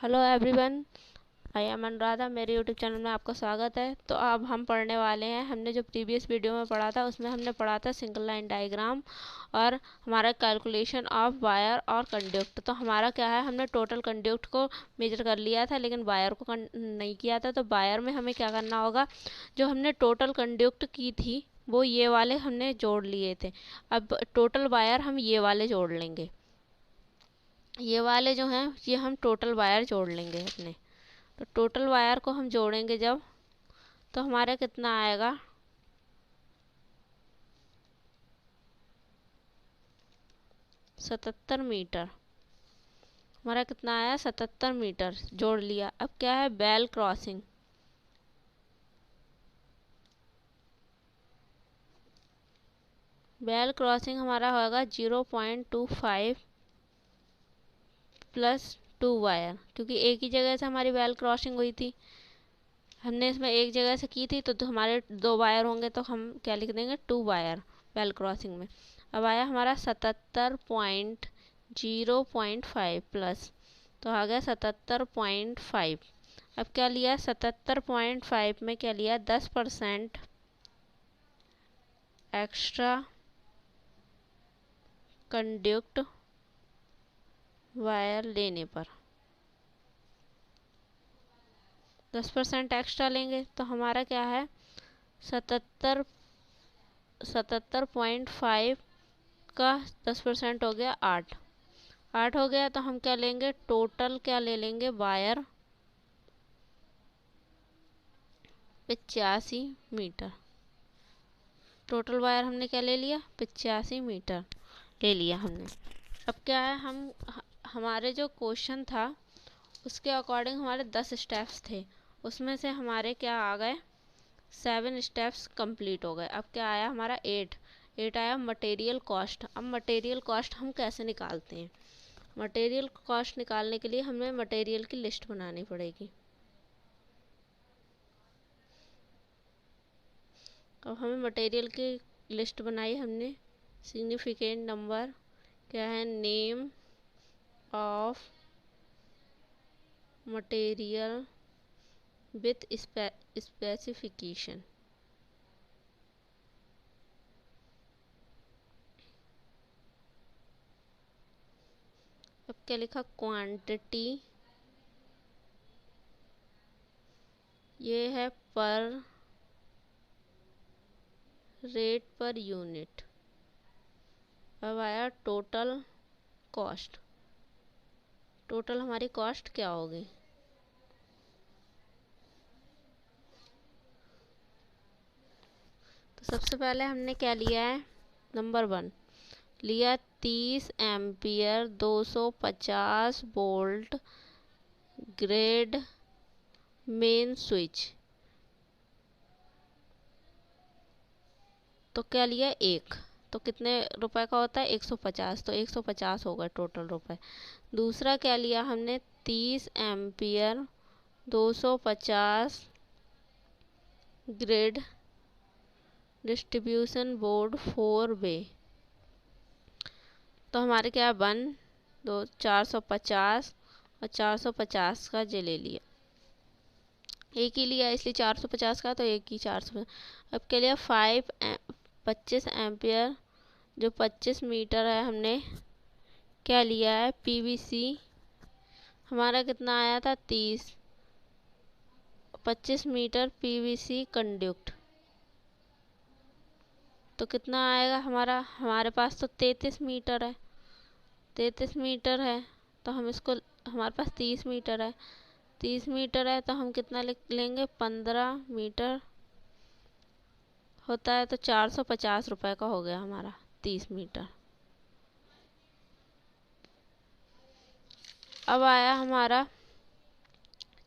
Hello everyone, I am Anuradha. मेरे YouTube channel में आपका स्वागत है। तो अब हम पढ़ने वाले हैं, हमने जो प्रीवियस वीडियो में पढ़ा था उसमें हमने पढ़ा था सिंगल लाइन डायग्राम और हमारा कैलकुलेशन ऑफ वायर और कंडक्ट। तो हमारा क्या है, हमने टोटल कंडक्ट को मेजर कर लिया था लेकिन वायर को नहीं किया था। तो वायर में हमें क्या करना होगा, जो हमने टोटल कंडक्ट की थी वो ये वाले हमने जोड़ लिए थे। अब टोटल वायर हम ये वाले जोड़ लेंगे, ये वाले जो हैं ये हम टोटल वायर जोड़ लेंगे अपने। तो टोटल वायर को हम जोड़ेंगे जब, तो हमारा कितना आएगा, 77 मीटर। हमारा कितना आया, 77 मीटर जोड़ लिया। अब क्या है, बेल क्रॉसिंग। बेल क्रॉसिंग हमारा होगा 0.25 प्लस 2 वायर, क्योंकि एक ही जगह से हमारी बेल क्रॉसिंग हुई थी। हमने इसमें एक जगह से की थी तो हमारे 2 वायर होंगे, तो हम क्या लिख देंगे, 2 वायर बेल क्रॉसिंग में। अब आया हमारा 77.0.5 प्लस, तो आ गया 77.5। अब क्या लिया, 77.5 में क्या लिया, 10% एक्स्ट्रा कंडक्ट वायर लेने पर, 10% एक्स्ट्रा लेंगे तो हमारा क्या है, 77.5 का 10% हो गया 8। 8 हो गया तो हम क्या लेंगे, टोटल क्या ले लेंगे, वायर 85 मीटर। टोटल वायर हमने क्या ले लिया, 85 मीटर ले लिया हमने। अब क्या है, हमारे जो क्वेश्चन था उसके अकॉर्डिंग हमारे 10 स्टेप्स थे, उसमें से हमारे क्या आ गए, 7 स्टेप्स कंप्लीट हो गए। अब क्या आया हमारा 8 आया मटेरियल कॉस्ट। अब मटेरियल कॉस्ट हम कैसे निकालते हैं, मटेरियल कॉस्ट निकालने के लिए हमें मटेरियल की लिस्ट बनानी पड़ेगी। अब हमें मटेरियल की लिस्ट बनाई हमने। सिग्निफिकेंट नंबर क्या है, name of material with specification. अब क्या लिखा, क्वांटिटी, ये है पर रेट पर यूनिट। अब आया टोटल कॉस्ट। टोटल हमारी कॉस्ट क्या होगी, तो सबसे पहले हमने क्या लिया है, नंबर 1 लिया 30 ampere 250 volt grade main switch. तो क्या लिया, एक, तो कितने रुपए का होता है, 150, तो 150 होगा टोटल रुपए। दूसरा क्या लिया हमने, 30 एम्पियर 250 ग्रिड डिस्ट्रीब्यूशन बोर्ड 4 वे। तो हमारे क्या, 1 2 450 और 450 का जे ले लिया, एक ही लिया इसलिए 450 का, तो एक ही 450। अब क्या लिया, 25 एम्पियर, जो 25 मीटर है हमने क्या लिया है, पीवीसी। हमारा कितना आया था, 30, 25 मीटर पीवीसी कंडक्ट, तो कितना आएगा हमारा, हमारे पास तो 33 मीटर है, 33 मीटर है, तो हम इसको, हमारे पास 30 मीटर है, 30 मीटर है तो हम कितना लिख लेंगे, 15 मीटर होता है, तो 450 रुपये का हो गया हमारा 30 मीटर। अब आया हमारा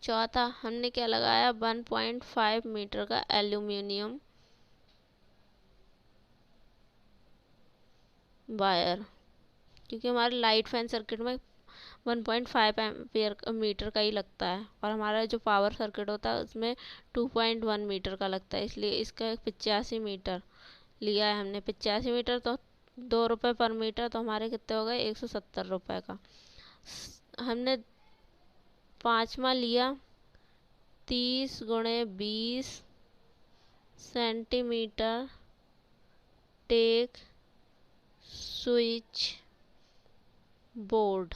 चौथा, हमने क्या लगाया, 1.5 मीटर का एल्यूमिनियम वायर, क्योंकि हमारे लाइट फैन सर्किट में 1.5 एम्पियर मीटर का ही लगता है, और हमारा जो पावर सर्किट होता है उसमें 2.1 मीटर का लगता है, इसलिए इसका 85 मीटर लिया है हमने। 85 मीटर तो 2 रुपये पर मीटर, तो हमारे कितने हो गए, 170 रुपये का। हमने पाँचवा लिया 30 गुणे 20 सेंटीमीटर टेक स्विच बोर्ड।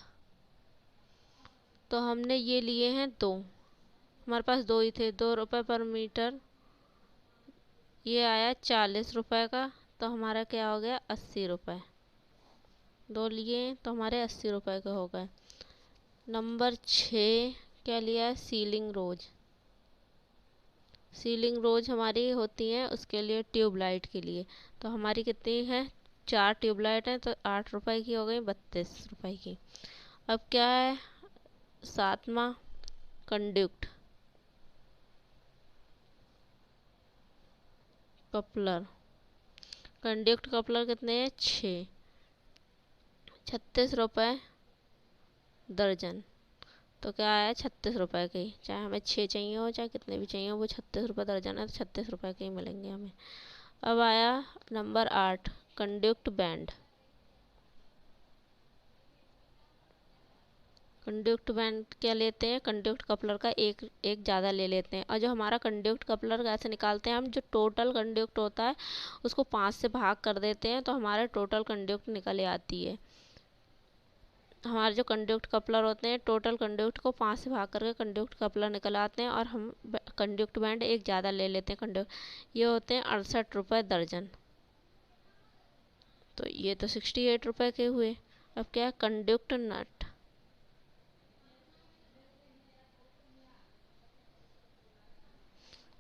तो हमने ये लिए हैं 2, हमारे पास 2 ही थे, 2 रुपये पर मीटर, ये आया 40 रुपये का, तो हमारा क्या हो गया 80 रुपये। 2 लिए तो हमारे 80 रुपये के हो गए। नंबर 6 क्या लिया है, सीलिंग रोज। सीलिंग रोज हमारी होती है उसके लिए ट्यूबलाइट के लिए, तो हमारी कितनी है 4 ट्यूबलाइट हैं, तो 8 रुपये की हो गई 32 रुपये की। अब क्या है 7वां, कंडक्ट कपलर। कंडक्ट कपलर कितने हैं 6, 36 रुपये दर्जन। तो क्या आया 36 रुपये के ही, चाहे हमें 6 चाहिए हो चाहे कितने भी चाहिए हो, वो 36 रुपये दर्जन है, तो 36 रुपये के ही मिलेंगे हमें। अब आया number 8, conduct band. Conduct band क्या लेते हैं, कंडक्ट कपलर का एक ज़्यादा ले लेते हैं, और जो हमारा कंडक्ट कपलर कैसे निकालते हैं हम, जो टोटल कंडक्ट होता है उसको 5 से भाग कर देते हैं, तो हमारे टोटल कंडक्ट निकल आती है। हमारे जो कंडक्ट कपलर होते हैं टोटल कंडक्ट को 5 से भाग करके कंडक्ट कपलर निकल आते हैं, और हम कंडक्ट बैंड एक ज़्यादा ले लेते हैं कंडक्ट, ये होते हैं 68 रुपये दर्जन। तो ये तो 68 रुपये के हुए। अब क्या है कंडक्ट नट।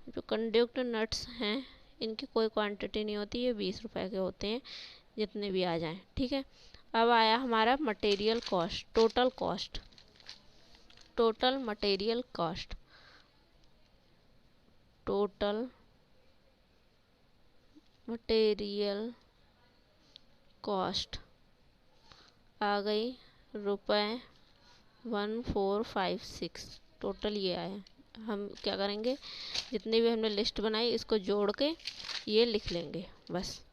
जो कंडक्ट नट्स हैं इनकी कोई क्वांटिटी नहीं होती, ये 20 रुपये के होते हैं, जितने भी आ जाएं, ठीक है। अब आया हमारा material cost, total cost, total material cost, total material cost आ गई रुपये 1456, टोटल ये आया। हम क्या करेंगे, जितनी भी हमने लिस्ट बनाई इसको जोड़ के ये लिख लेंगे बस।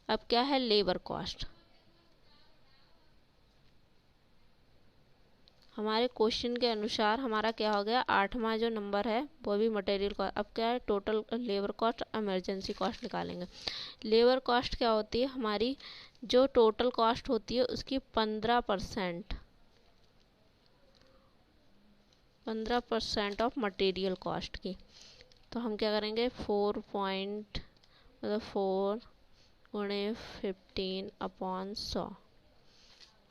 अब क्या है लेबर कॉस्ट। हमारे क्वेश्चन के अनुसार हमारा क्या हो गया 8वां जो नंबर है वो भी मटेरियल कॉस्ट। अब क्या है total labour cost, emergency cost निकालेंगे। लेबर कॉस्ट क्या होती है, हमारी जो टोटल कॉस्ट होती है उसकी 15% ऑफ मटेरियल कॉस्ट की। तो हम क्या करेंगे 4 गुणे 15/100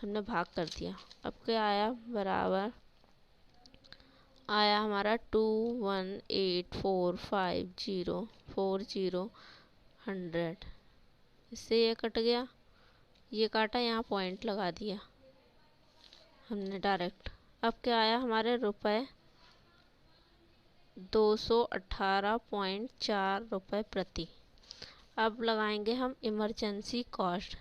हमने भाग कर दिया। अब क्या आया बराबर आया हमारा 21845040100। इससे ये कट गया, ये काटा, यहाँ पॉइंट लगा दिया हमने डायरेक्ट। अब क्या आया हमारे रुपए 218.4 रुपये प्रति। अब लगाएंगे हम इमरजेंसी कॉस्ट।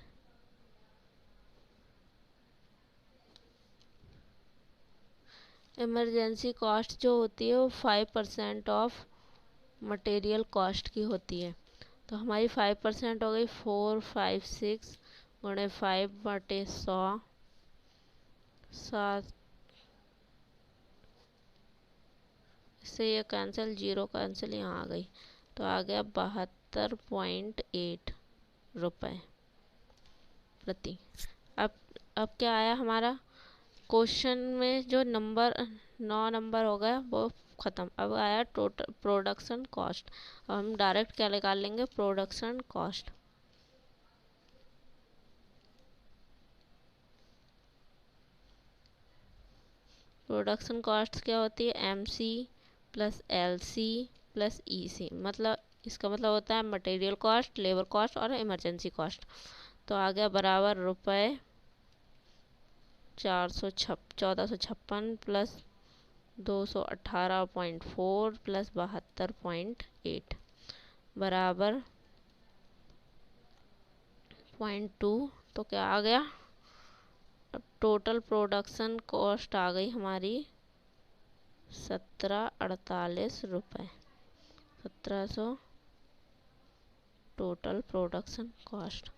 इमरजेंसी कॉस्ट जो होती है वो 5% ऑफ मटेरियल कॉस्ट की होती है। तो हमारी 5% हो गई 456 गुणे 5/100 7। इससे ये कैंसिल, जीरो कैंसिल यहाँ आ गई, तो आ गया 72.8 रुपये प्रति। अब क्या आया हमारा क्वेश्चन में जो नंबर 9 नंबर हो गया वो ख़त्म। अब आया टोटल प्रोडक्शन कॉस्ट। अब हम डायरेक्ट क्या निकाल लेंगे प्रोडक्शन कॉस्ट। प्रोडक्शन कॉस्ट क्या होती है MC plus LC plus EC, मतलब इसका मतलब होता है मटेरियल कॉस्ट, लेबर कॉस्ट और इमरजेंसी कॉस्ट। तो आ गया बराबर रुपये 1456 प्लस 218.4 प्लस 72.8 बराबर 0.2। तो क्या आ गया, अब टोटल प्रोडक्शन कॉस्ट आ गई हमारी 1748 रुपये। 1700 टोटल प्रोडक्शन कॉस्ट।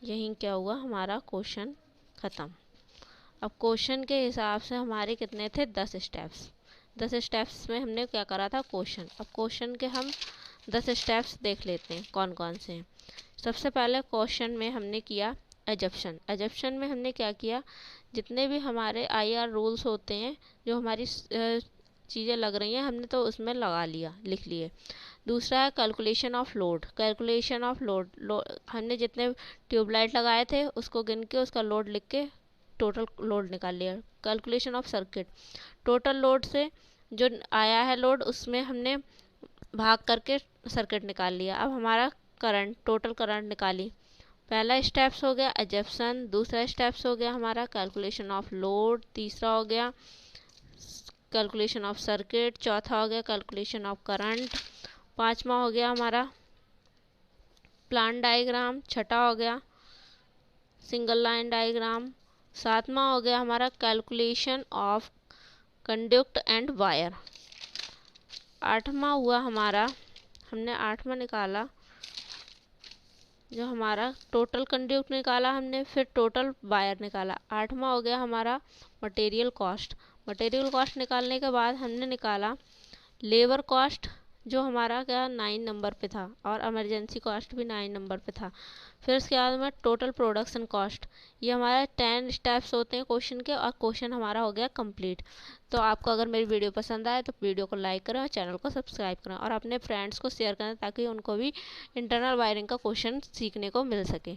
यहीं क्या हुआ हमारा क्वेश्चन ख़त्म। अब क्वेश्चन के हिसाब से हमारे कितने थे 10 स्टेप्स। 10 स्टेप्स में हमने क्या करा था, क्वेश्चन। अब क्वेश्चन के हम 10 स्टेप्स देख लेते हैं कौन कौन से हैं। सबसे पहले क्वेश्चन में हमने किया एजप्शन। एजप्शन में हमने क्या किया, जितने भी हमारे IR रूल्स होते हैं, जो हमारी चीज़ें लग रही हैं, हमने तो उसमें लगा लिया, लिख लिए। दूसरा है calculation of load. Calculation of load, हमने जितने ट्यूबलाइट लगाए थे उसको गिन के उसका लोड लिख के टोटल लोड निकाल लिया। Calculation of circuit, total load से जो आया है लोड उसमें हमने भाग करके सर्किट निकाल लिया। अब हमारा करंट, टोटल करंट निकाली। पहला स्टेप्स हो गया एजप्शन, दूसरा स्टेप्स हो गया हमारा कैलकुलेशन ऑफ लोड, तीसरा हो गया कैलकुलेशन ऑफ सर्किट, चौथा हो गया कैलकुलेशन ऑफ करंट, पांचवा हो गया हमारा प्लान डायग्राम, छठा हो गया सिंगल लाइन डायग्राम, सातवां हो गया हमारा calculation of conduct and wire, आठवां हुआ हमारा, हमने आठवां निकाला जो हमारा टोटल कंडक्ट निकाला हमने, फिर टोटल वायर निकाला। आठवां हो गया हमारा मटेरियल कॉस्ट। मटेरियल कॉस्ट निकालने के बाद हमने निकाला लेबर कॉस्ट, जो हमारा क्या 9 नंबर पे था, और इमरजेंसी कॉस्ट भी 9 नंबर पे था। फिर उसके बाद में टोटल प्रोडक्शन कॉस्ट। ये हमारे 10 स्टेप्स होते हैं क्वेश्चन के, और क्वेश्चन हमारा हो गया कंप्लीट। तो आपको अगर मेरी वीडियो पसंद आए तो वीडियो को लाइक करें और चैनल को सब्सक्राइब करें, और अपने फ्रेंड्स को शेयर करें ताकि उनको भी इंटरनल वायरिंग का क्वेश्चन सीखने को मिल सके।